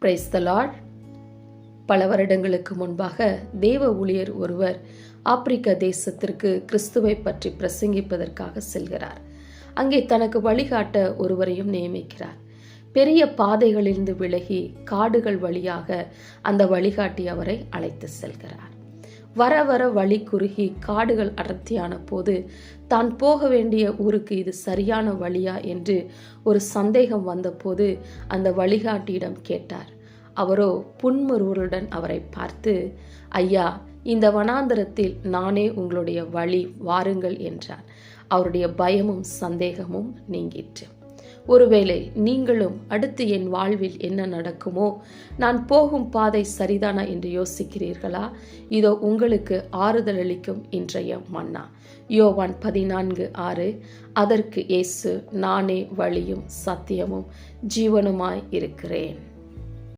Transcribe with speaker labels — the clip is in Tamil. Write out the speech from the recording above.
Speaker 1: Praise the Lord. பல வருடங்களுக்கு முன்பாக தேவ ஊழியர் ஒருவர் ஆப்பிரிக்க தேசத்திற்கு கிறிஸ்துவை பற்றி பிரசங்கிப்பதற்காக செல்கிறார். அங்கே தனக்கு வழிகாட்ட ஒருவரையும் நியமிக்கிறார். பெரிய பாதைகளிலிருந்து விலகி காடுகள் வழியாக அந்த வழிகாட்டி அவரை அழைத்து செல்கிறார். வர வர வழி குறுகி காடுகள் அடர்த்தியான போது தான் போக வேண்டிய ஊருக்கு இது சரியான வழியா என்று ஒரு சந்தேகம் வந்தபோது அந்த வழிகாட்டியிடம் கேட்டார். அவரோ புன்முறுவலுடன் அவரை பார்த்து, ஐயா, இந்த வனாந்தரத்தில் நானே உங்களுடைய வழி, வாருங்கள் என்றார். அவருடைய பயமும் சந்தேகமும் நீங்கிற்று. ஒருவேளை நீங்களும் அடுத்து என் வாழ்வில் என்ன நடக்குமோ, நான் போகும் பாதை சரிதானா என்று யோசிக்கிறீர்களா? இதோ உங்களுக்கு ஆறுதல் அளிக்கும் இன்றைய மன்னா. யோவான் 14:6. அதற்கு இயேசு, நானே வழியும் சத்தியமும் ஜீவனுமாய் இருக்கிறேன்.